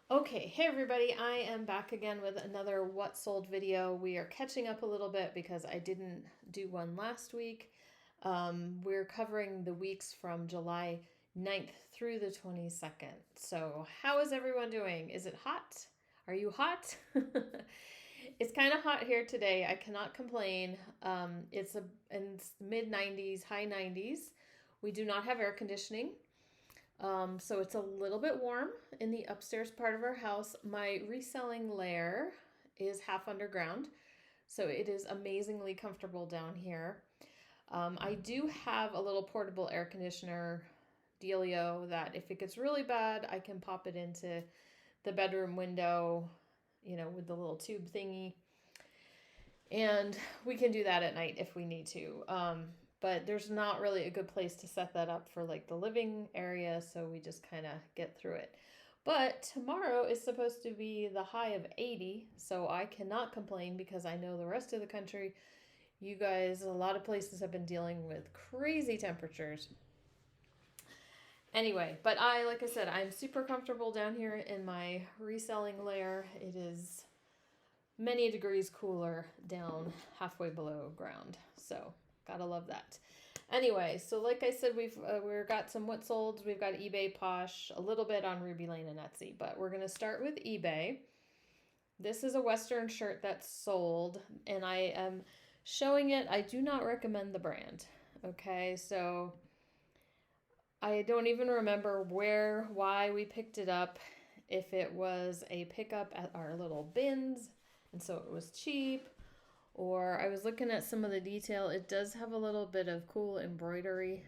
Okay, hey everybody, I am back again with another What Sold video. We are catching up a little bit because I didn't do one last week. We're covering the weeks from July 9th through the 22nd. So, how is everyone doing? Is it hot? Are you hot? It's kind of hot here today. I cannot complain. It's mid 90s, high 90s. We do not have air conditioning. So it's a little bit warm in the upstairs part of our house. My reselling lair is half underground, so it is amazingly comfortable down here. I do have a little portable air conditioner dealio that if it gets really bad, I can pop it into the bedroom window, with the little tube thingy. And we can do that at night if we need to. But there's not really a good place to set that up for like the living area, so we just kind of get through it. But tomorrow is supposed to be the high of 80, so I cannot complain because I know the rest of the country, you guys, a lot of places have been dealing with crazy temperatures. Anyway, but like I said, I'm super comfortable down here in my reselling lair. It is many degrees cooler down halfway below ground, so gotta love that. Anyway, so like I said, we've got some what solds. We've got eBay, Posh, a little bit on Ruby Lane and Etsy, but we're gonna start with eBay. This is a Western shirt that's sold, and I am showing it. I do not recommend the brand. Okay, so I don't even remember why we picked it up. If it was a pickup at our little bins, and so it was cheap, or I was looking at some of the detail. It does have a little bit of cool embroidery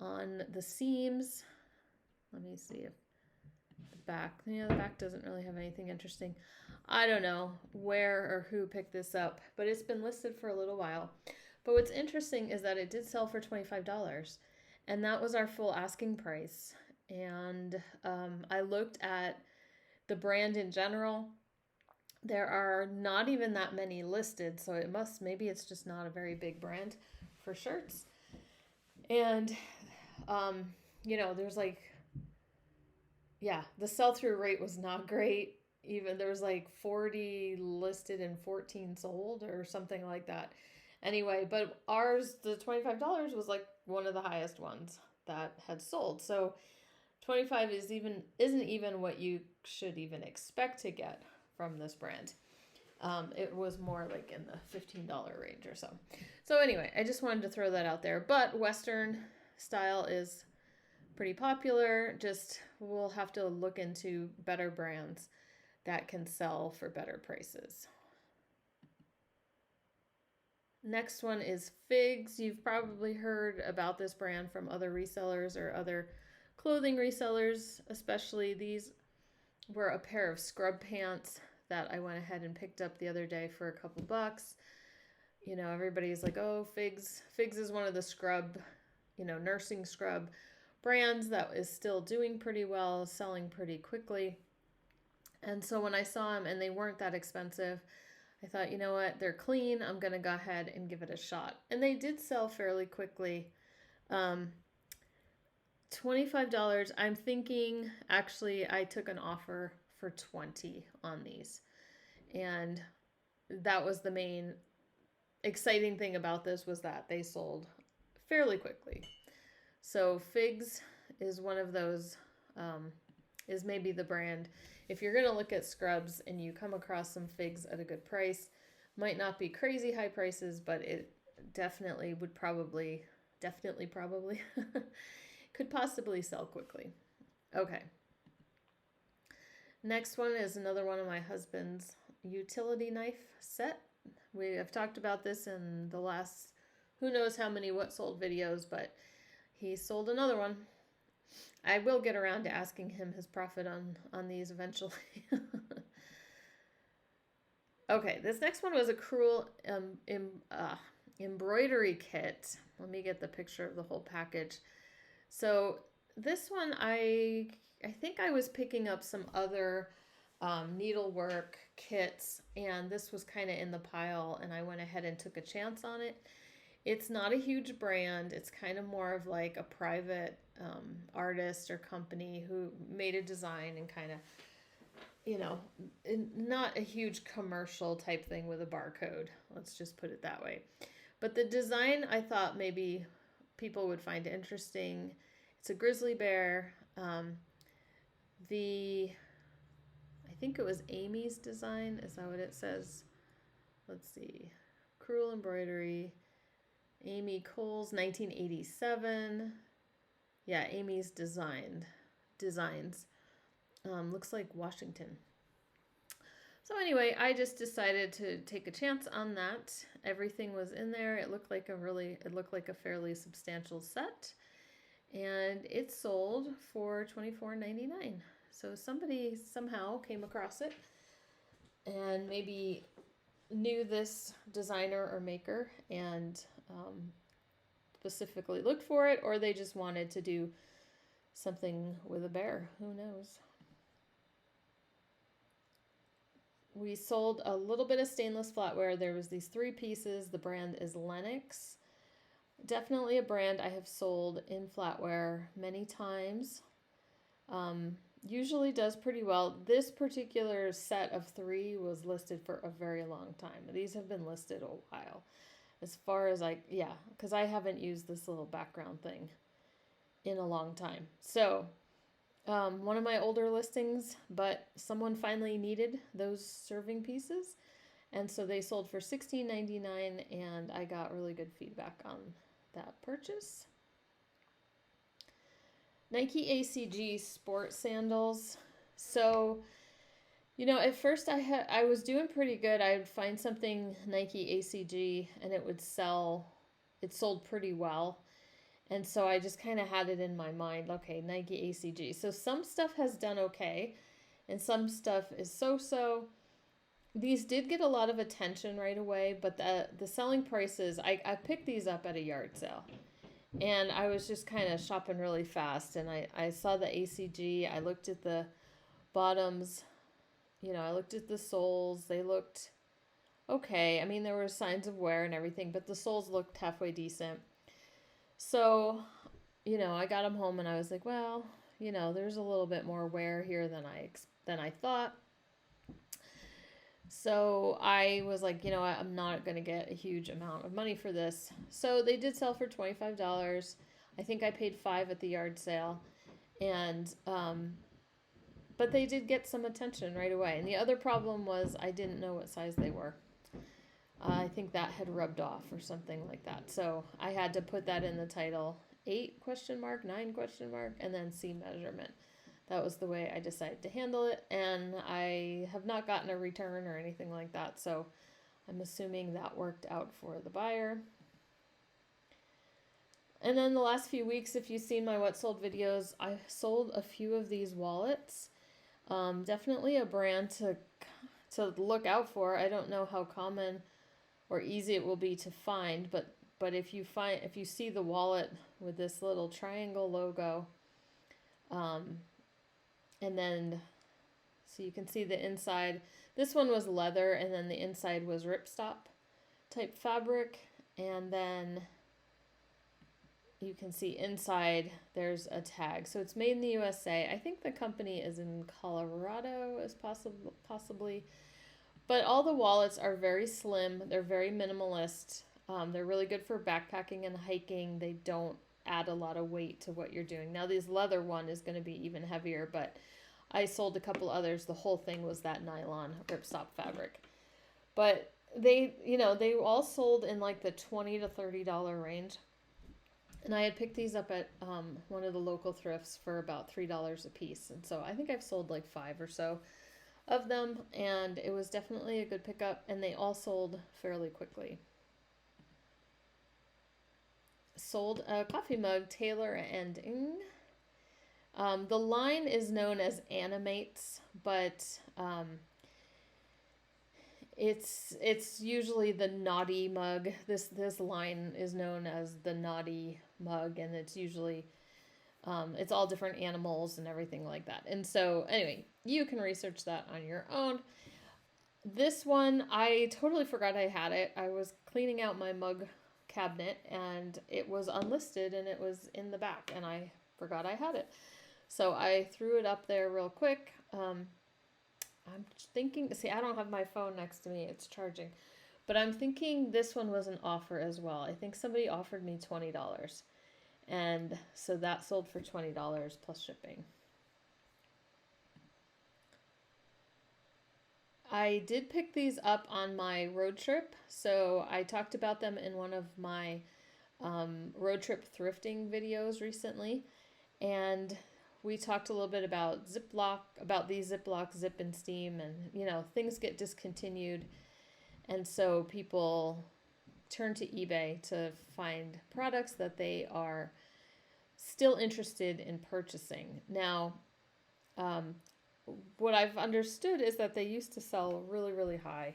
on the seams. Let me see if the back, the back doesn't really have anything interesting. I don't know where or who picked this up, but it's been listed for a little while. But what's interesting is that it did sell for $25, and that was our full asking price. And I looked at the brand in general. There are not even that many listed, so maybe it's just not a very big brand for shirts. And, there's the sell-through rate was not great. Even there was like 40 listed and 14 sold or something like that. Anyway, but ours, the $25 was like one of the highest ones that had sold. So 25 isn't even what you should even expect to get from this brand. It was more like in the $15 range or so. So anyway, I just wanted to throw that out there. But Western style is pretty popular. Just we'll have to look into better brands that can sell for better prices. Next one is Figs. You've probably heard about this brand from other resellers or other clothing resellers, especially these were a pair of scrub pants that I went ahead and picked up the other day for a couple bucks. Everybody's like, oh, Figs is one of the scrub, nursing scrub brands that is still doing pretty well, selling pretty quickly. And so when I saw them and they weren't that expensive, I thought, you know what, they're clean. I'm going to go ahead and give it a shot. And they did sell fairly quickly. $25. I'm thinking, actually, I took an offer for 20 on these. And that was the main exciting thing about this, was that they sold fairly quickly. So Figs is one of those, is maybe the brand. If you're going to look at scrubs and you come across some Figs at a good price, might not be crazy high prices, but it definitely could possibly sell quickly. Okay. Next one is another one of my husband's utility knife set. We have talked about this in the last who knows how many what sold videos, but he sold another one. I will get around to asking him his profit on these eventually. Okay, this next one was a cool embroidery kit. Let me get the picture of the whole package. So this one, I think I was picking up some other needlework kits, and this was kind of in the pile, and I went ahead and took a chance on it. It's not a huge brand. It's kind of more of like a private artist or company who made a design and kind of you know, not a huge commercial type thing with a barcode. Let's just put it that way. But the design I thought maybe people would find interesting. It's a grizzly bear. I think it was Amy's design. Is that what it says? Let's see. Cruel embroidery. Amy Cole's 1987. Yeah, Amy's designs. Looks like Washington. So anyway, I just decided to take a chance on that. Everything was in there. It looked like a fairly substantial set, and it sold for $24.99. So somebody somehow came across it and maybe knew this designer or maker and specifically looked for it, or they just wanted to do something with a bear. Who knows? We sold a little bit of stainless flatware. There was these 3 pieces. The brand is Lennox. Definitely a brand I have sold in flatware many times. Usually does pretty well. This particular set of 3 was listed for a very long time. These have been listed a while. As far as because I haven't used this little background thing in a long time. So one of my older listings, but someone finally needed those serving pieces, and so they sold for $16.99, and I got really good feedback on that purchase. Nike ACG sport sandals. So, at first I was doing pretty good. I would find something Nike ACG and it would sell. It sold pretty well. And so I just kind of had it in my mind, okay, Nike ACG. So some stuff has done okay, and some stuff is so-so. These did get a lot of attention right away, but the selling prices, I picked these up at a yard sale. And I was just kind of shopping really fast, and I saw the ACG. I looked at the bottoms, I looked at the soles. They looked okay. I mean, there were signs of wear and everything, but the soles looked halfway decent. So, I got them home and I was like, well, there's a little bit more wear here than I thought. So I was like, I'm not going to get a huge amount of money for this. So they did sell for $25. I think I paid $5 at the yard sale. And, but they did get some attention right away. And the other problem was I didn't know what size they were. I think that had rubbed off or something like that. So I had to put that in the title, 8 ? 9 ? And then C measurement. That was the way I decided to handle it. And I have not gotten a return or anything like that. So I'm assuming that worked out for the buyer. And then the last few weeks, if you've seen my what sold videos, I sold a few of these wallets. Definitely a brand to look out for. I don't know how common or easy it will be to find, but if you see the wallet with this little triangle logo, and then so you can see the inside. This one was leather, and then the inside was ripstop type fabric, and then you can see inside there's a tag. So it's made in the USA. I think the company is in Colorado, as possibly. But all the wallets are very slim. They're very minimalist. They're really good for backpacking and hiking. They don't add a lot of weight to what you're doing. Now, this leather one is going to be even heavier, but I sold a couple others. The whole thing was that nylon ripstop fabric. But they all sold in like the $20 to $30 range. And I had picked these up at one of the local thrifts for about $3 a piece. And so I think I've sold like 5 or so of them, and it was definitely a good pickup, and they all sold fairly quickly. Sold a coffee mug, Taylor and Ing. The line is known as Animates, but it's usually the naughty mug. This line is known as the naughty mug, and it's usually it's all different animals and everything like that. And so anyway, you can research that on your own. This one, I totally forgot I had it. I was cleaning out my mug cabinet and it was unlisted and it was in the back and I forgot I had it. So I threw it up there real quick. I'm thinking, see, I don't have my phone next to me, it's charging. But I'm thinking this one was an offer as well. I think somebody offered me $20. And so that sold for $20 plus shipping. I did pick these up on my road trip. So I talked about them in one of my road trip thrifting videos recently. And we talked a little bit about Ziploc, about these Ziploc zip and steam, and you know, things get discontinued. And so people turn to eBay to find products that they are still interested in purchasing. Now, what I've understood is that they used to sell really, really high.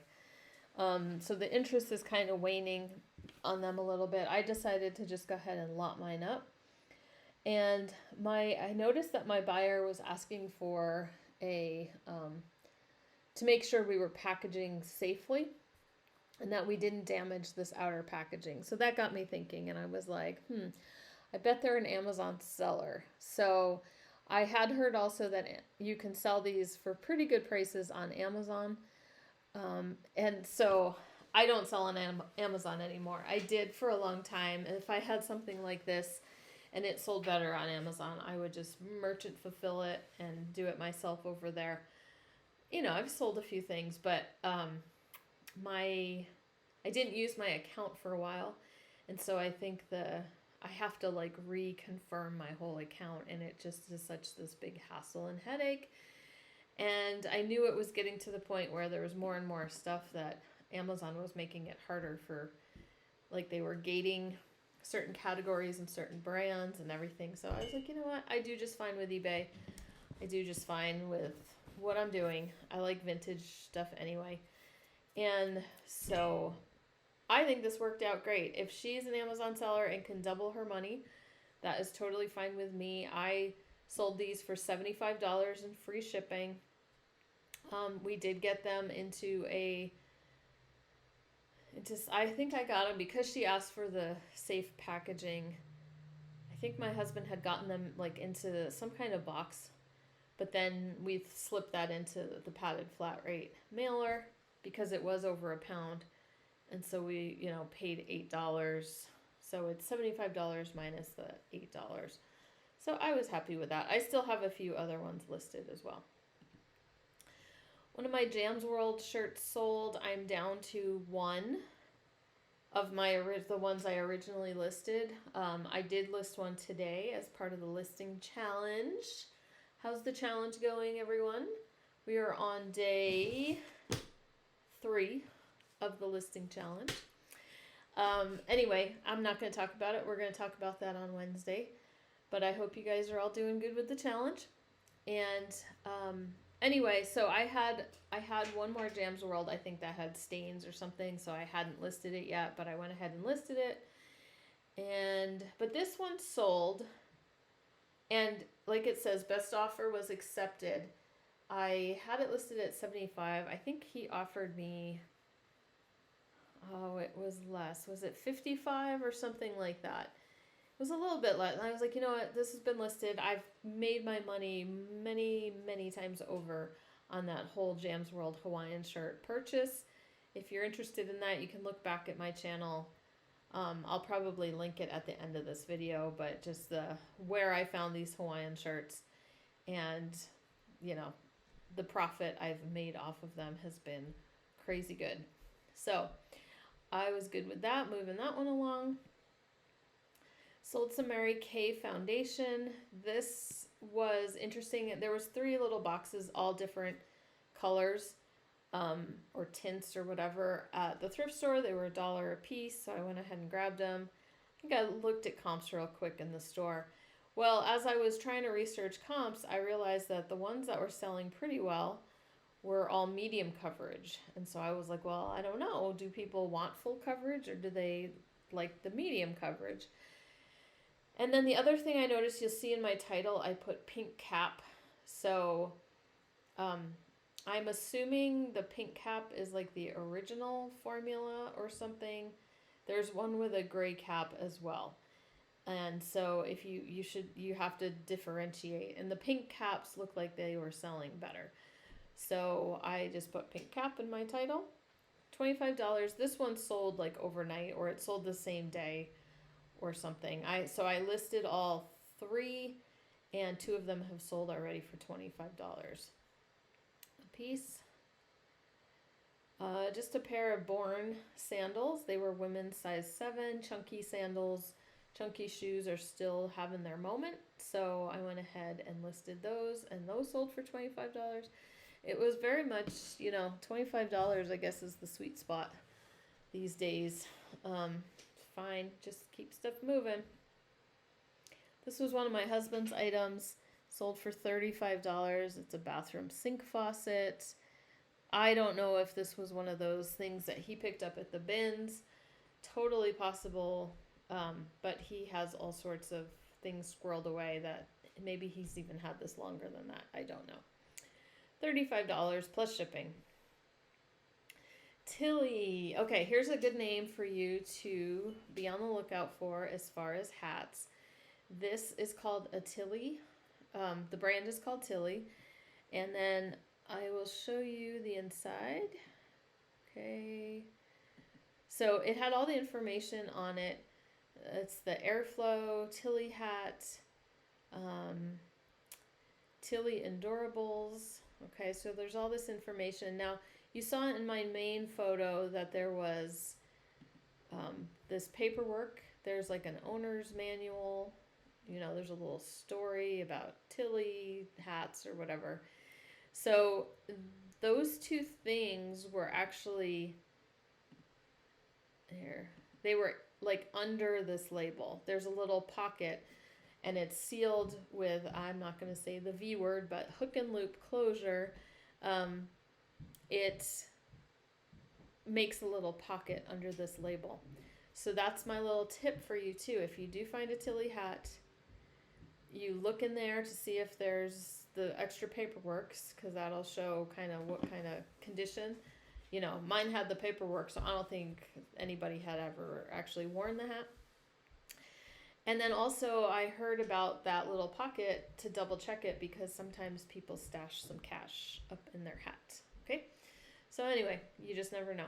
So the interest is kind of waning on them a little bit. I decided to just go ahead and lot mine up. And I noticed that my buyer was asking for a, to make sure we were packaging safely and that we didn't damage this outer packaging. So that got me thinking, and I was like, I bet they're an Amazon seller. So I had heard also that you can sell these for pretty good prices on Amazon. And so I don't sell on Amazon anymore. I did for a long time. And if I had something like this and it sold better on Amazon, I would just merchant fulfill it and do it myself over there. You know, I've sold a few things, but I didn't use my account for a while. And so I think I have to like reconfirm my whole account, and it just is such this big hassle and headache. And I knew it was getting to the point where there was more and more stuff that Amazon was making it harder for, like they were gating certain categories and certain brands and everything. So I was like, you know what? I do just fine with eBay. I do just fine with what I'm doing. I like vintage stuff anyway. And so I think this worked out great. If she's an Amazon seller and can double her money, that is totally fine with me. I sold these for $75 and free shipping. We did get them I think I got them because she asked for the safe packaging. I think my husband had gotten them like into some kind of box, but then we slipped that into the padded flat rate mailer because it was over a pound. And so we, paid $8. So it's $75 minus the $8. So I was happy with that. I still have a few other ones listed as well. One of my Jams World shirts sold. I'm down to one of the ones I originally listed. I did list one today as part of the listing challenge. How's the challenge going, everyone? We are on day 3 of the listing challenge. Anyway, I'm not going to talk about it. We're going to talk about that on Wednesday. But I hope you guys are all doing good with the challenge. And anyway, so I had one more Jams World, I think that had stains or something, so I hadn't listed it yet, but I went ahead and listed it. But this one sold, and like it says, best offer was accepted. I had it listed at $75. I think he offered me, it was less. Was it $55 or something like that? It was a little bit less. And I was like, you know what? This has been listed. I've made my money many, many times over on that whole Jams World Hawaiian shirt purchase. If you're interested in that, you can look back at my channel. I'll probably link it at the end of this video, but just where I found these Hawaiian shirts, and the profit I've made off of them has been crazy good. So I was good with that, moving that one along. Sold some Mary Kay foundation. This was interesting. There was 3 little boxes, all different colors or tints or whatever. At the thrift store, they were $1 a piece, so I went ahead and grabbed them. I think I looked at comps real quick in the store. Well, as I was trying to research comps, I realized that the ones that were selling pretty well were all medium coverage. And so I was like, well, I don't know. Do people want full coverage, or do they like the medium coverage? And then the other thing I noticed, you'll see in my title, I put pink cap. So I'm assuming the pink cap is like the original formula or something. There's one with a gray cap as well. And so if you have to differentiate. And the pink caps look like they were selling better. So I just put pink cap in my title. $25. This one sold like overnight, or it sold the same day or something. So I listed all 3, and 2 of them have sold already for $25 a piece. Just a pair of Born sandals. They were women's size 7, chunky sandals. Chunky shoes are still having their moment, so I went ahead and listed those, and those sold for $25. It was very much, $25 I guess is the sweet spot these days. Fine, just keep stuff moving. This was one of my husband's items, sold for $35. It's a bathroom sink faucet. I don't know if this was one of those things that he picked up at the bins. Totally possible, but he has all sorts of things squirreled away that maybe he's even had this longer than that. I don't know. $35 plus shipping. Tilly. Okay, here's a good name for you to be on the lookout for as far as hats. This is called a Tilly. The brand is called Tilly. And then I will show you the inside. Okay. So it had all the information on it. It's the Airflow Tilly hat, Tilly Endureables. Okay, so there's all this information. Now, you saw in my main photo that there was this paperwork. There's like an owner's manual. There's a little story about Tilly hats or whatever. So those 2 things were actually there. They were like under this label. There's a little pocket, and it's sealed with, I'm not going to say the V word, but hook and loop closure. It makes a little pocket under this label. So that's my little tip for you too. If you do find a Tilly hat, you look in there to see if there's the extra paperwork, because that'll show kind of what kind of condition. Mine had the paperwork, so I don't think anybody had ever actually worn the hat. And then also I heard about that little pocket to double check it, because sometimes people stash some cash up in their hat. Okay? So anyway, you just never know.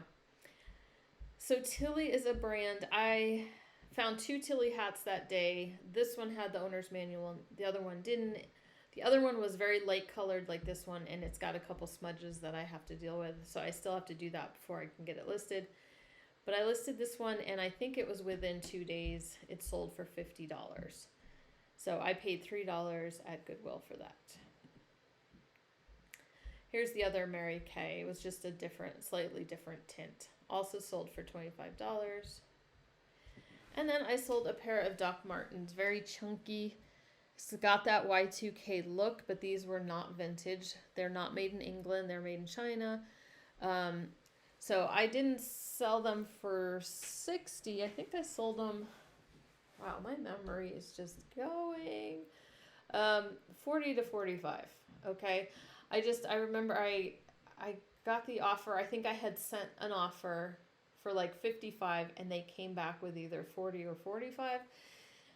So Tilly is a brand. I found 2 Tilly hats that day. This one had the owner's manual, and the other one didn't. The other one was very light colored like this one, and it's got a couple smudges that I have to deal with. So I still have to do that before I can get it listed. But I listed this one, and I think it was within 2 days. It sold for $50. So I paid $3 at Goodwill for that. Here's the other Mary Kay. It was just a slightly different tint. Also sold for $25. And then I sold a pair of Doc Martens, very chunky. It's got that Y2K look, but these were not vintage. They're not made in England. They're made in China. So I didn't sell them for $60. I think I sold them, wow, my memory is just going, $40 to $45. Okay. I remember I got the offer. I think I had sent an offer for like $55, and they came back with either $40 or $45.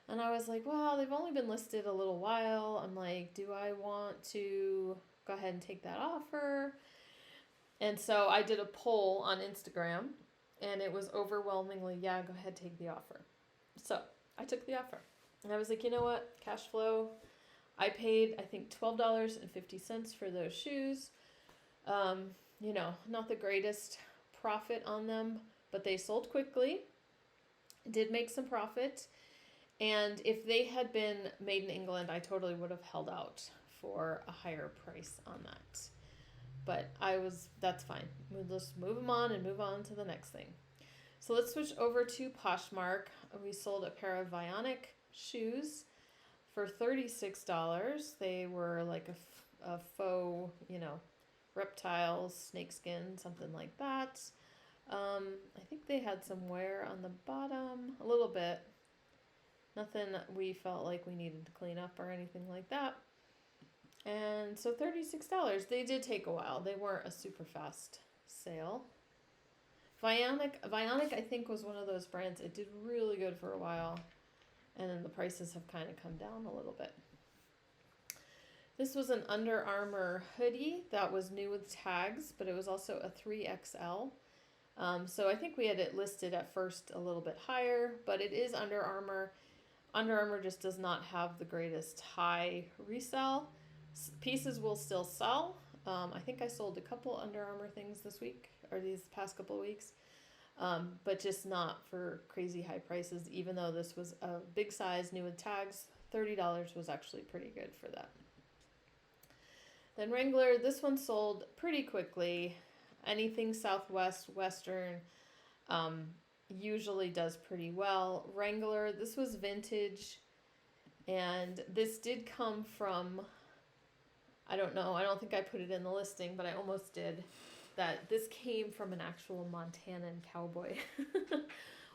And I was like, well, they've only been listed a little while. I'm like, do I want to go ahead and take that offer? And so I did a poll on Instagram, and it was overwhelmingly, yeah, go ahead, take the offer. So I took the offer. And I was like, you know what? Cash flow. I paid, I think, $12.50 for those shoes. Not the greatest profit on them, but they sold quickly. Did make some profit. And if they had been made in England, I totally would have held out for a higher price on that. But that's fine. We'll just move them on and move on to the next thing. So let's switch over to Poshmark. We sold a pair of Vionic shoes for $36. They were like a faux, reptile, snakeskin, something like that. I think they had some wear on the bottom, a little bit. Nothing we felt like we needed to clean up or anything like that. And so $36. They did take a while. They weren't a super fast sale. Vionic, I think, was one of those brands. It did really good for a while, and then the prices have kind of come down a little bit. This was an Under Armour hoodie that was new with tags, but it was also a 3XL. So I think we had it listed at first a little bit higher, but it is Under Armour. Under Armour just does not have the greatest high resell. Pieces will still sell. I think I sold a couple Under Armour things this week or these past couple of weeks, but just not for crazy high prices. Even though this was a big size, new with tags, $30 was actually pretty good for that. Then Wrangler, this one sold pretty quickly. Anything Southwest, Western, usually does pretty well. Wrangler, this was vintage, and this did come from, I don't know, I don't think I put it in the listing, but I almost did, that this came from an actual Montanan cowboy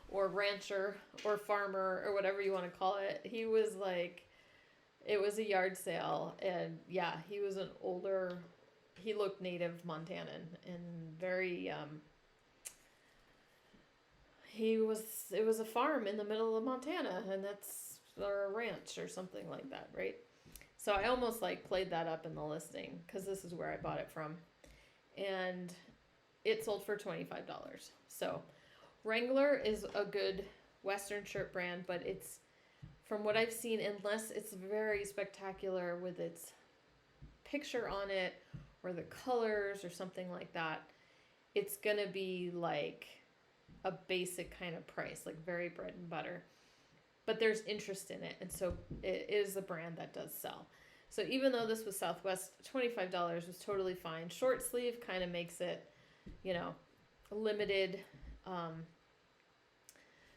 or rancher or farmer or whatever you want to call it. He was like, it was a yard sale, and yeah, he was an older, he looked native Montanan and very, it was a farm in the middle of Montana, and that's, or a ranch or something like that, right? So I almost like played that up in the listing because this is where I bought it from, and it sold for $25. So Wrangler is a good Western shirt brand, but it's, from what I've seen, unless it's very spectacular with its picture on it or the colors or something like that, it's gonna be like a basic kind of price, like very bread and butter. But there's interest in it, and so it is a brand that does sell. So even though this was Southwest, $25 was totally fine. Short sleeve kind of makes it, you know, limited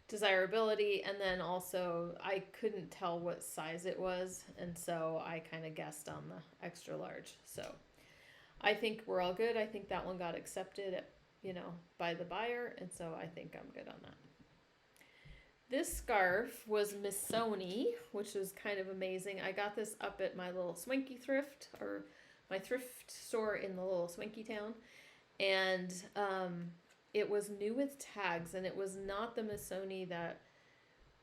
desirability, and then also I couldn't tell what size it was, and so I kind of guessed on the extra large. So I think we're all good. I think that one got accepted, you know, by the buyer, and so I think I'm good on that. This scarf was Missoni, which was kind of amazing. I got this up at my little swanky thrift, or my thrift store in the little swanky town, and it was new with tags, and it was not the Missoni that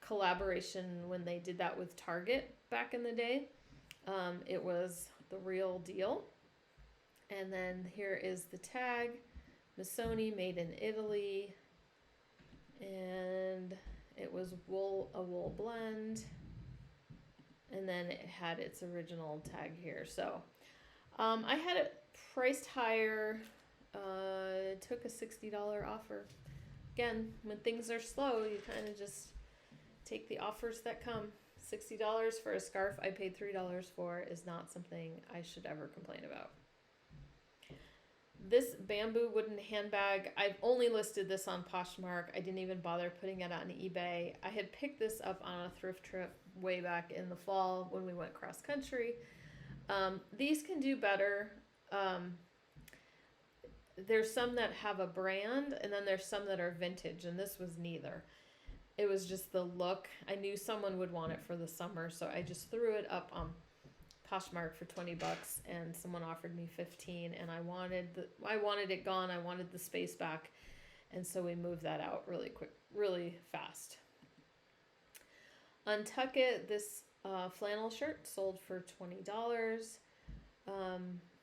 collaboration when they did that with Target back in the day. It was the real deal. And then here is the tag, Missoni, made in Italy, and it was a wool blend, and then it had its original tag here. So I had it priced higher. Took a $60 offer. Again, when things are slow, you kind of just take the offers that come. $60 for a scarf I paid $3 for is not something I should ever complain about. This bamboo wooden handbag, I've only listed this on Poshmark. I didn't even bother putting it on eBay. I had picked this up on a thrift trip way back in the fall when we went cross country. These can do better. There's some that have a brand, and then there's some that are vintage, and this was neither. It was just the look. I knew someone would want it for the summer, so I just threw it up on Poshmark for $20, and someone offered me $15, and I wanted it gone. I wanted the space back, and so we moved that out really quick, really fast. Untuck It, this flannel shirt sold for $20.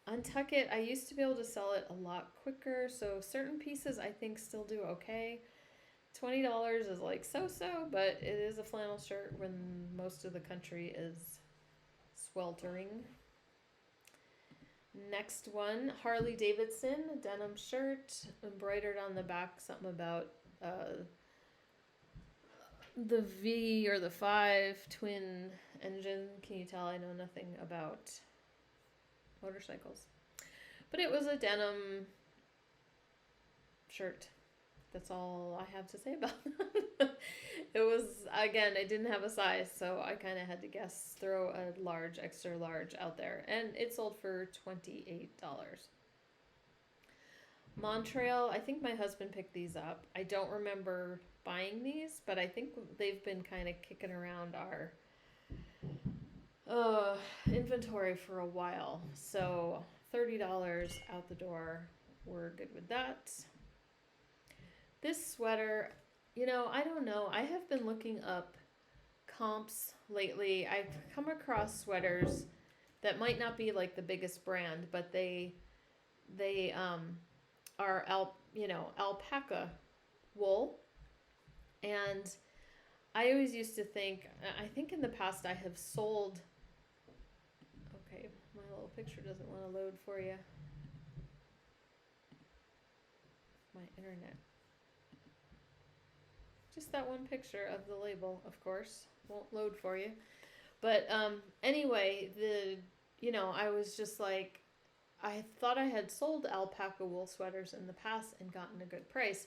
Untuck It, I used to be able to sell it a lot quicker, so certain pieces I think still do okay. $20 is like so-so, but it is a flannel shirt when most of the country is sweltering. Next one, Harley Davidson, denim shirt, embroidered on the back, something about the V or the 5 twin engine. Can you tell I know nothing about motorcycles? But it was a denim shirt. That's all I have to say about it. It was, again, I didn't have a size, so I kind of had to guess, throw a large, extra large out there. And it sold for $28. Montrail, I think my husband picked these up. I don't remember buying these, but I think they've been kind of kicking around our inventory for a while. So $30 out the door. We're good with that. This sweater, you know, I don't know. I have been looking up comps lately. I've come across sweaters that might not be like the biggest brand, but they are alpaca wool. And I always used to think, I think in the past I have sold, okay, my little picture doesn't want to load for you. My internet. Just that one picture of the label, of course, won't load for you. But anyway, I was just like, I thought I had sold alpaca wool sweaters in the past and gotten a good price.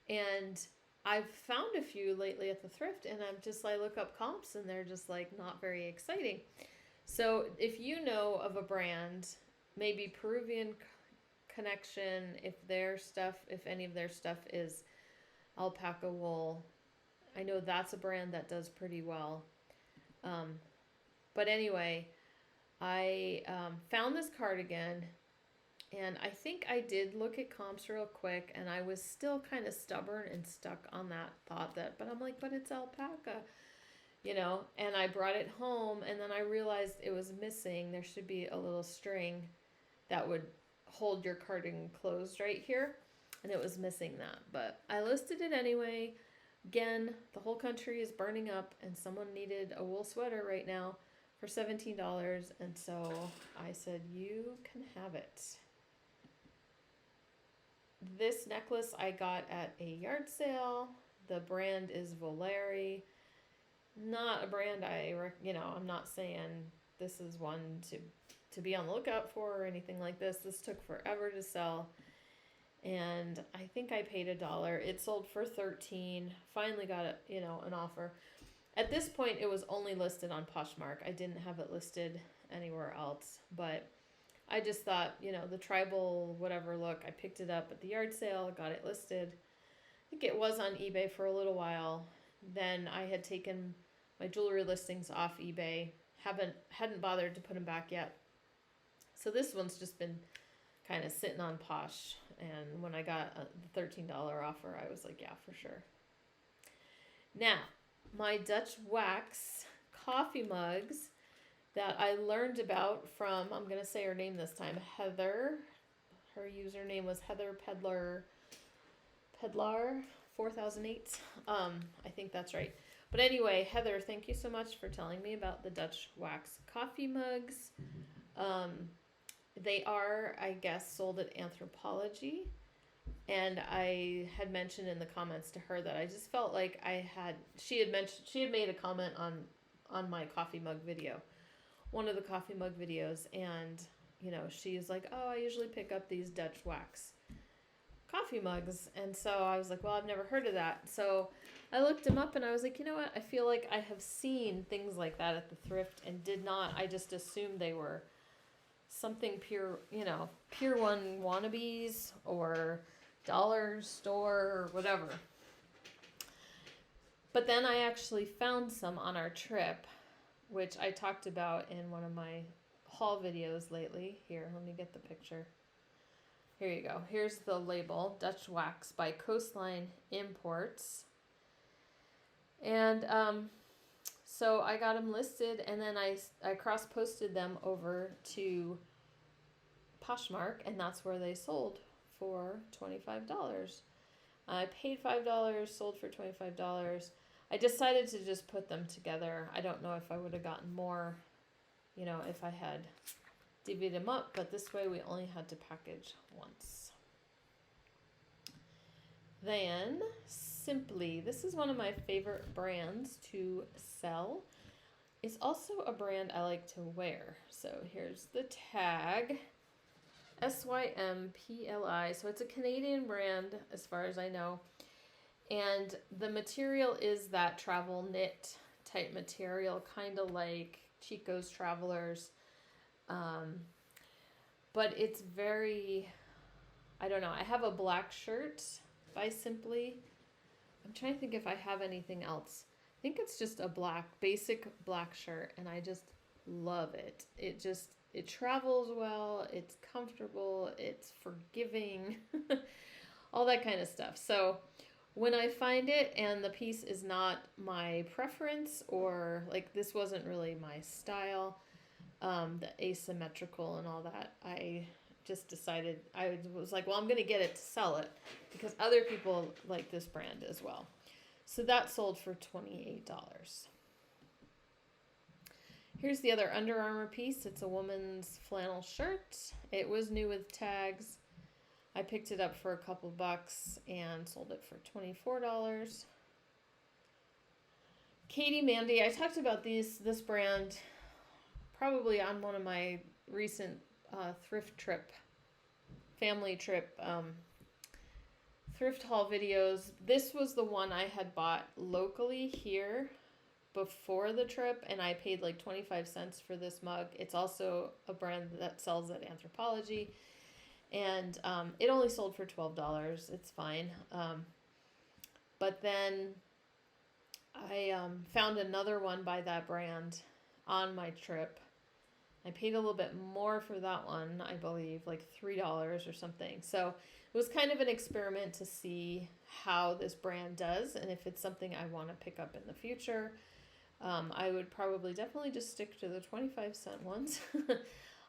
And I've found a few lately at the thrift, and I look up comps and they're just like not very exciting. So if you know of a brand, maybe Peruvian Connection, if any of their stuff is alpaca wool, I know that's a brand that does pretty well. But anyway, I found this cardigan, and I think I did look at comps real quick, and I was still kind of stubborn and stuck on that thought but I'm like, but it's alpaca, and I brought it home, and then I realized it was missing. There should be a little string that would hold your cardigan closed right here, and it was missing that, but I listed it anyway. Again, the whole country is burning up, and someone needed a wool sweater right now for $17, and so I said, you can have it. This necklace I got at a yard sale. The brand is Voleri. Not a brand I'm not saying this is one to be on the lookout for or anything like this. This took forever to sell, and I think I paid $1. It sold for $13. Finally got an offer. At this point, it was only listed on Poshmark. I didn't have it listed anywhere else, but I just thought, the tribal whatever look, I picked it up at the yard sale, got it listed. I think it was on eBay for a little while. Then I had taken my jewelry listings off eBay. Hadn't bothered to put them back yet. So this one's just been kind of sitting on Posh, and when I got the $13 offer, I was like, yeah, for sure. Now, my Dutch wax coffee mugs that I learned about from, I'm going to say her name this time, Heather. Her username was Heather Pedlar 4008. I think that's right. But anyway, Heather, thank you so much for telling me about the Dutch wax coffee mugs. They are, I guess, sold at Anthropology. And I had mentioned in the comments to her that I just felt like she had made a comment on my coffee mug video, one of the coffee mug videos. And, she's like, oh, I usually pick up these Dutch wax coffee mugs. And so I was like, well, I've never heard of that. So I looked them up, and I was like, you know what? I feel like I have seen things like that at the thrift and I just assumed they were something pure one wannabes or dollar store or whatever. But then I actually found some on our trip, which I talked about in one of my haul videos lately. Here, let me get the picture. Here you go. Here's the label, Dutch Wax by Coastline Imports. And so I got them listed, and then I cross-posted them over to Poshmark, and that's where they sold for $25. I paid $5, sold for $25. I decided to just put them together. I don't know if I would have gotten more, if I had divvied them up, but this way we only had to package once. Then Simply, this is one of my favorite brands to sell. It's also a brand I like to wear. So here's the tag. SYMPLI. So it's a Canadian brand as far as I know. And the material is that travel knit type material, kind of like Chico's Travelers. But it's very, I don't know. I have a black shirt by Simply. I'm trying to think if I have anything else. I think it's just a basic black shirt, and I just love it. It travels well, it's comfortable, it's forgiving, all that kind of stuff. So when I find it and the piece is not my preference, or like this wasn't really my style, the asymmetrical and all that. I just decided, I was like, well, I'm going to get it to sell it because other people like this brand as well. So that sold for $28. Here's the other Under Armour piece. It's a woman's flannel shirt. It was new with tags. I picked it up for a couple bucks and sold it for $24. Katie Mandy, I talked about this brand probably on one of my recent thrift trip, family trip thrift haul videos. This was the one I had bought locally here before the trip, and I paid like 25 cents for this mug. It's also a brand that sells at Anthropologie, and it only sold for $12. It's fine. But then I found another one by that brand on my trip. I paid a little bit more for that one, I believe, like $3 or something. So it was kind of an experiment to see how this brand does and if it's something I want to pick up in the future. I would probably definitely just stick to the 25-cent ones,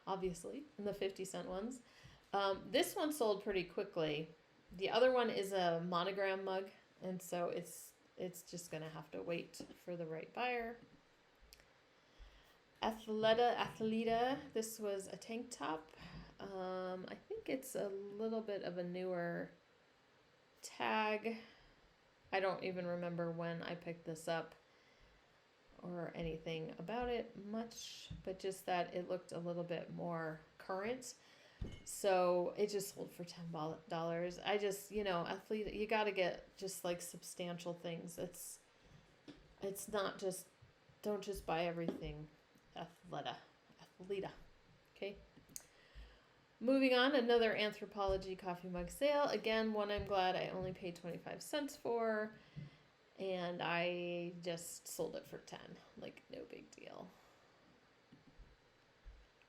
obviously, and the 50-cent ones. This one sold pretty quickly. The other one is a monogram mug, and so it's just going to have to wait for the right buyer. Athleta, this was a tank top. I think it's a little bit of a newer tag. I don't even remember when I picked this up or anything about it much, but just that it looked a little bit more current. So it just sold for $10. I just, Athleta, you got to get just like substantial things. It's not just, don't just buy everything. Athleta. Okay. Moving on, another Anthropologie coffee mug sale. Again, one I'm glad I only paid 25 cents for, and I just sold it for 10. Like, no big deal.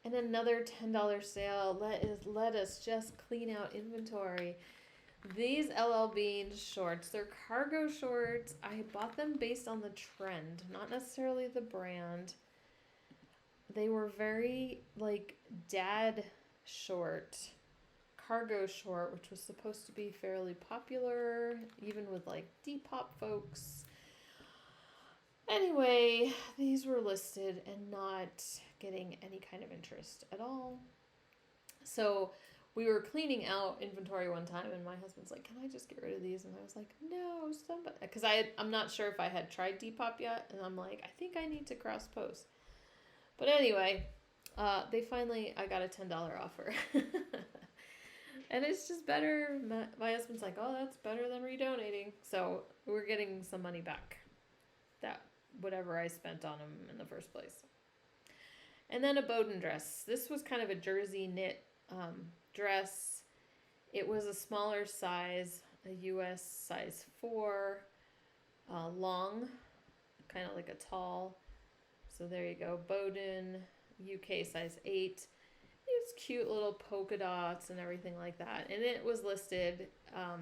And another $10 sale. Let us just clean out inventory. These LL Bean shorts, they're cargo shorts. I bought them based on the trend, not necessarily the brand. They were very like dad short, cargo short, which was supposed to be fairly popular, even with like Depop folks. Anyway, these were listed and not getting any kind of interest at all. So we were cleaning out inventory one time, and my husband's like, "Can I just get rid of these?" And I was like, "No, somebody," because I'm not sure if I had tried Depop yet, and I'm like, I think I need to cross post. But anyway, I got a $10 offer. And it's just better. My husband's like, "Oh, that's better than redonating." So we're getting some money back. Whatever I spent on them in the first place. And then a Bowden dress. This was kind of a jersey knit dress. It was a smaller size, a US size 4, long, kind of like a tall. So there you go, Bowden, UK size 8. It's cute little polka dots and everything like that. And it was listed,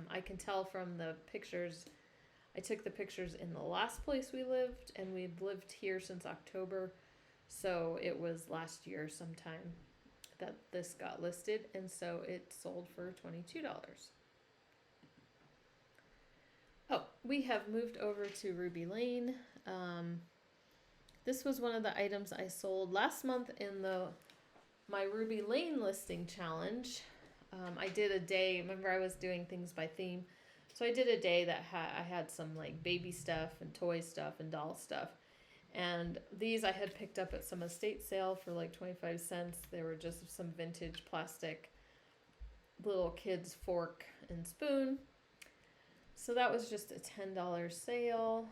I can tell from the pictures. I took the pictures in the last place we lived, and we'd lived here since October. So it was last year sometime that this got listed, and so it sold for $22. Oh, we have moved over to Ruby Lane. This was one of the items I sold last month in my Ruby Lane listing challenge. I did a day, remember I was doing things by theme. So I did a day that I had some like baby stuff and toy stuff and doll stuff. And these I had picked up at some estate sale for like 25 cents. They were just some vintage plastic little kids fork and spoon. So that was just a $10 sale.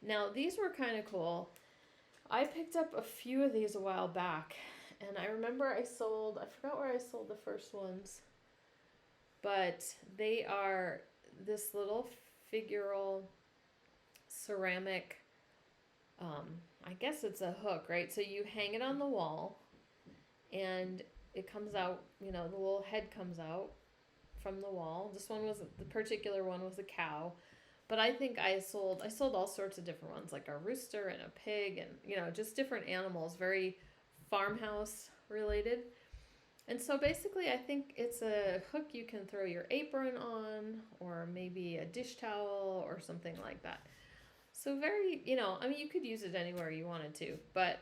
Now these were kind of cool. I picked up a few of these a while back, and I remember I forgot where I sold the first ones, but they are this little figural ceramic, I guess it's a hook, right? So you hang it on the wall, and it comes out, the little head comes out from the wall. The particular one was a cow, but I think I sold all sorts of different ones, like a rooster and a pig and, just different animals, very farmhouse related. And so basically I think it's a hook you can throw your apron on, or maybe a dish towel or something like that. So very, I mean, you could use it anywhere you wanted to, but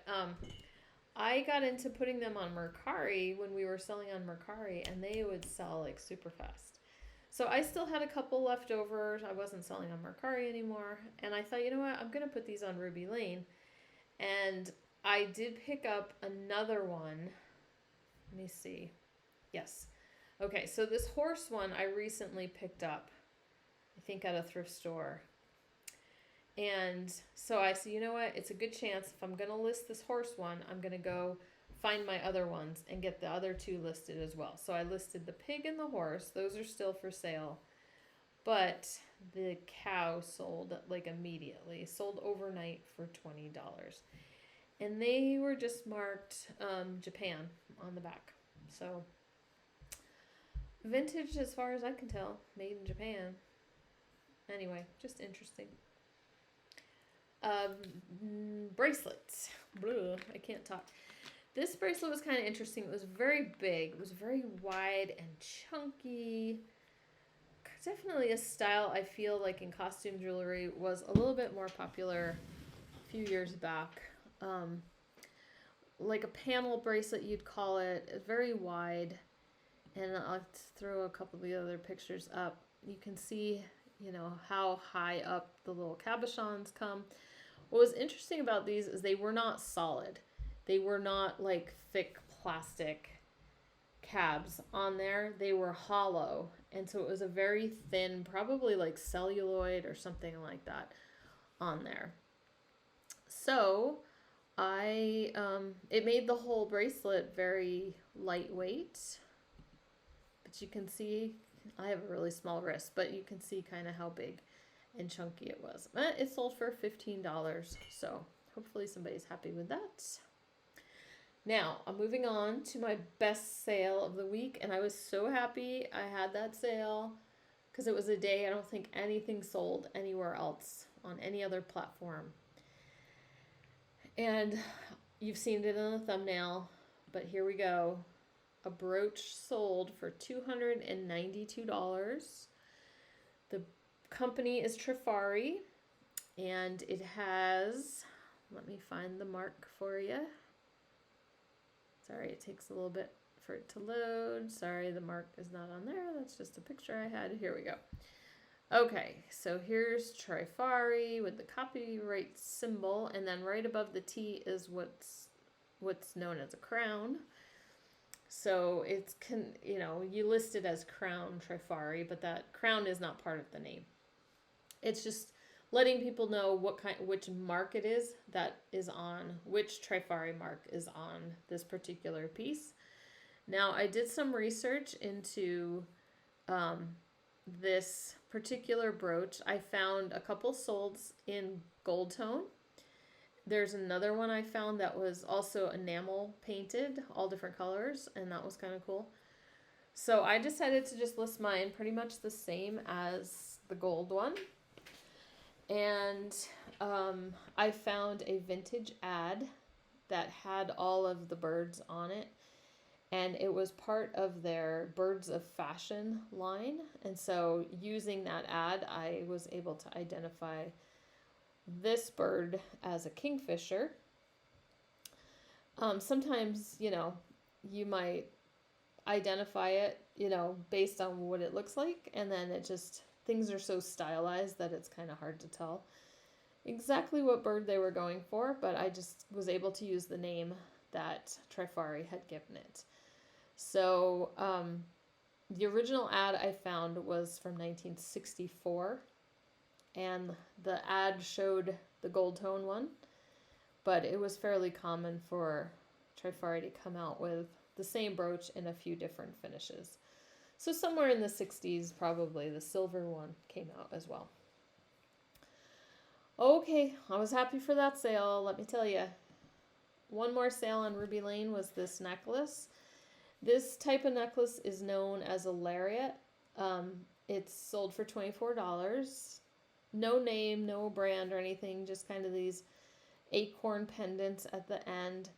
I got into putting them on Mercari when we were selling on Mercari, and they would sell like super fast. So I still had a couple left over. I wasn't selling on Mercari anymore, and I thought, you know what, I'm going to put these on Ruby Lane. And I did pick up another one. Let me see. Yes. Okay, so this horse one I recently picked up, I think at a thrift store. And so I said, you know what, it's a good chance if I'm going to list this horse one, I'm going to go find my other ones and get the other two listed as well. So I listed the pig and the horse. Those are still for sale. But the cow sold like immediately, sold overnight for $20. And they were just marked Japan on the back. So vintage as far as I can tell, made in Japan. Anyway, just interesting. Bracelets. Blah, I can't talk. This bracelet was kind of interesting. It was very big. It was very wide and chunky. Definitely a style I feel like in costume jewelry was a little bit more popular a few years back. Like a panel bracelet, you'd call it. It's very wide. And I'll throw a couple of the other pictures up. You can see, how high up the little cabochons come. What was interesting about these is they were not solid. They were not like thick plastic cabs on there. They were hollow. And so it was a very thin, probably like celluloid or something like that on there. So it made the whole bracelet very lightweight. But you can see, I have a really small wrist, but you can see kind of how big and chunky it was. It sold for $15, so hopefully somebody's happy with that. Now, I'm moving on to my best sale of the week, and I was so happy I had that sale because it was a day I don't think anything sold anywhere else on any other platform. And you've seen it in the thumbnail, but here we go. A brooch sold for $292. The company is Trifari, and it has, let me find the mark for you. Sorry, it takes a little bit for it to load. Sorry, the mark is not on there. That's just a picture I had. Here we go. Okay, so here's Trifari with the copyright symbol, and then right above the T is what's known as a crown. So it's, you list it as Crown Trifari, but that crown is not part of the name. It's just letting people know which mark it is that is on, which Trifari mark is on this particular piece. Now, I did some research into this particular brooch. I found a couple sold in gold tone. There's another one I found that was also enamel painted, all different colors, and that was kind of cool. So I decided to just list mine pretty much the same as the gold one. And I found a vintage ad that had all of the birds on it. And it was part of their Birds of Fashion line. And so using that ad, I was able to identify this bird as a kingfisher. Sometimes, you might identify it, based on what it looks like. And then things are so stylized that it's kind of hard to tell exactly what bird they were going for. But I just was able to use the name that Trifari had given it. So the original ad I found was from 1964. And the ad showed the gold tone one, but it was fairly common for Trifari to come out with the same brooch in a few different finishes. So somewhere in the 60s, probably the silver one came out as well. Okay, I was happy for that sale, let me tell you. One more sale on Ruby Lane was this necklace. This type of necklace is known as a lariat. It's sold for $24. No name, no brand or anything, just kind of these acorn pendants at the end.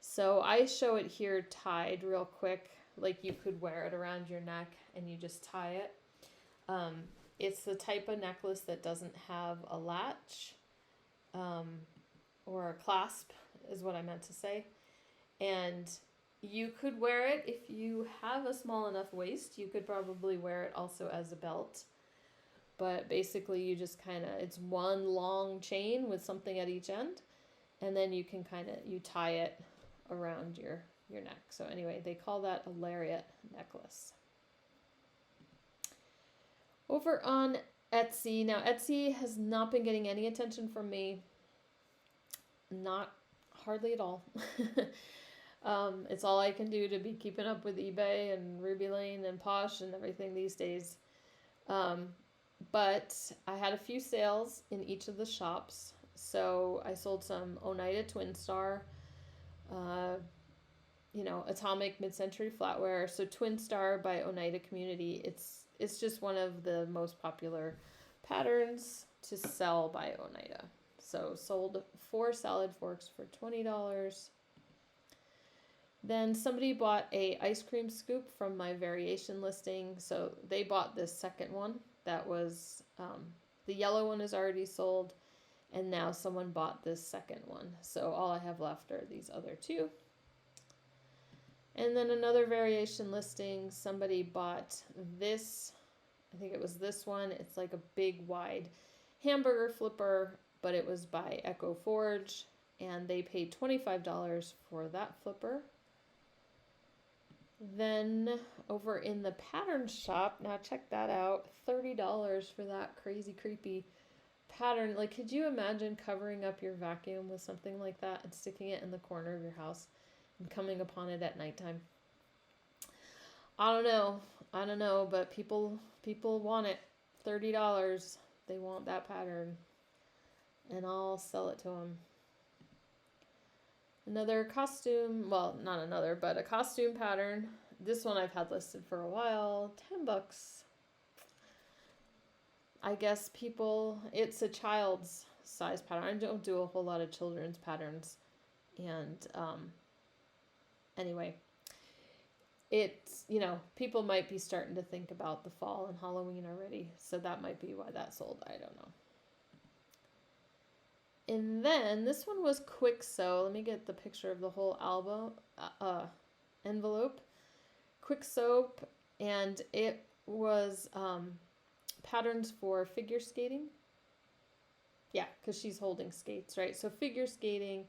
So I show it here tied real quick, like you could wear it around your neck and you just tie it. It's the type of necklace that doesn't have a latch or a clasp is what I meant to say. And you could wear it if you have a small enough waist. You could probably wear it also as a belt. But basically you just kind of, it's one long chain with something at each end. And then you can you tie it around your neck. So anyway, they call that a lariat necklace. Over on Etsy. Now Etsy has not been getting any attention from me. Not hardly at all. It's all I can do to be keeping up with eBay and Ruby Lane and Posh and everything these days. But I had a few sales in each of the shops. So I sold some Oneida Twin Star, Atomic Mid-Century Flatware. So Twin Star by Oneida Community. It's just one of the most popular patterns to sell by Oneida. So sold 4 salad forks for $20. Then somebody bought a ice cream scoop from my variation listing. So they bought this second one. That was, the yellow one is already sold. And now someone bought this second one. So all I have left are these other 2. And then another variation listing, somebody bought this, I think it was this one. It's like a big wide hamburger flipper, but it was by Echo Forge. And they paid $25 for that flipper. Then over in the pattern shop, now check that out, $30 for that crazy creepy pattern. Like, could you imagine covering up your vacuum with something like that and sticking it in the corner of your house and coming upon it at nighttime? I don't know, but people want it. $30. They want that pattern, and I'll sell it to them. Another costume, well, not another, but a costume pattern. This one I've had listed for a while, $10. I guess it's a child's size pattern. I don't do a whole lot of children's patterns. And anyway, it's, people might be starting to think about the fall and Halloween already. So that might be why that sold. I don't know. And then this one was quick sew. Let me get the picture of the whole envelope. Quick sew, and it was patterns for figure skating. Yeah, because she's holding skates, right? So figure skating,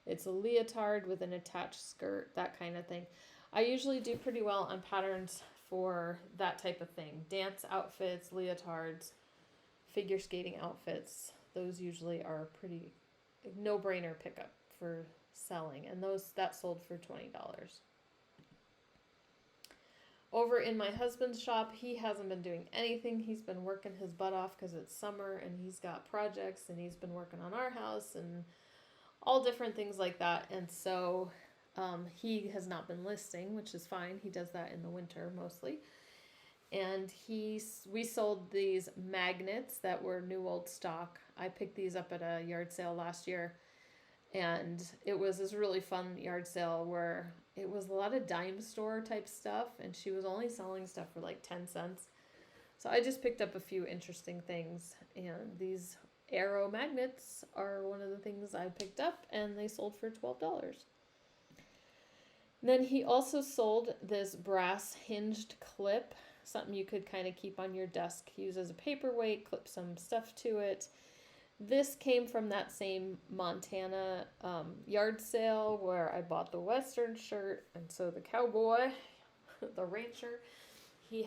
it's a leotard with an attached skirt, that kind of thing. I usually do pretty well on patterns for that type of thing. Dance outfits, leotards, figure skating outfits. Those usually are pretty no-brainer pickup for selling. And that sold for $20. Over in my husband's shop, he hasn't been doing anything. He's been working his butt off because it's summer and he's got projects and he's been working on our house and all different things like that. And so he has not been listing, which is fine. He does that in the winter mostly. And we sold these magnets that were new old stock. I picked these up at a yard sale last year. And it was this really fun yard sale where it was a lot of dime store type stuff. And she was only selling stuff for like 10 cents. So I just picked up a few interesting things. And these arrow magnets are one of the things I picked up. And they sold for $12. And then he also sold this brass hinged clip. Something you could kind of keep on your desk, use as a paperweight, clip some stuff to it. This came from that same Montana yard sale where I bought the Western shirt. And so the cowboy, the rancher, he's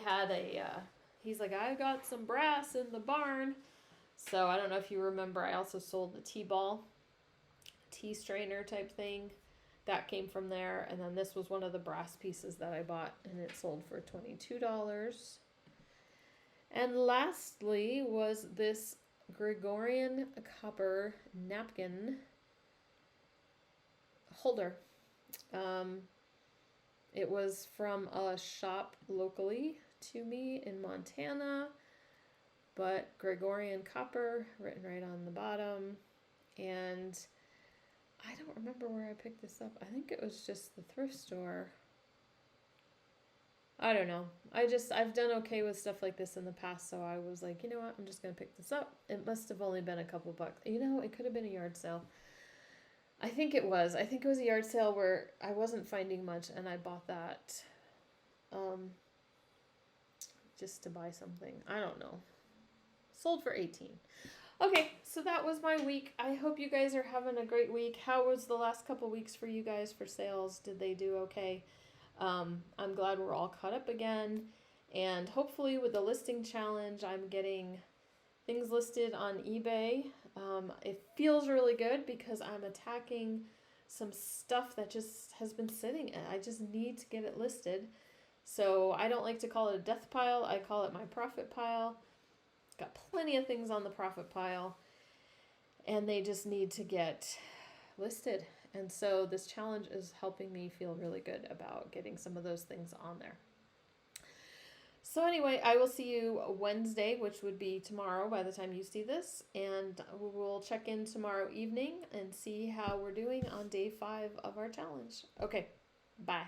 like, I got some brass in the barn. So I don't know if you remember, I also sold the T-ball, T-strainer type thing. That came from there. And then this was one of the brass pieces that I bought, and it sold for $22. And lastly was this Gregorian copper napkin holder. It was from a shop locally to me in Montana, but Gregorian copper written right on the bottom. And I don't remember where I picked this up. I think it was just the thrift store. I don't know. I've done okay with stuff like this in the past, so I was like, you know what, I'm just gonna pick this up. It must have only been a couple bucks. You know, it could have been a yard sale. I think it was. I think it was a yard sale where I wasn't finding much, and I bought that just to buy something. I don't know. Sold for 18. Okay, so that was my week. I hope you guys are having a great week. How was the last couple weeks for you guys for sales? Did they do okay? I'm glad we're all caught up again. And hopefully with the listing challenge, I'm getting things listed on eBay. It feels really good because I'm attacking some stuff that just has been sitting. I just need to get it listed. So I don't like to call it a death pile. I call it my profit pile. Got plenty of things on the profit pile, and they just need to get listed. And so this challenge is helping me feel really good about getting some of those things on there. So anyway, I will see you Wednesday, which would be tomorrow by the time you see this, and we'll check in tomorrow evening and see how we're doing on day 5 of our challenge. Okay, bye.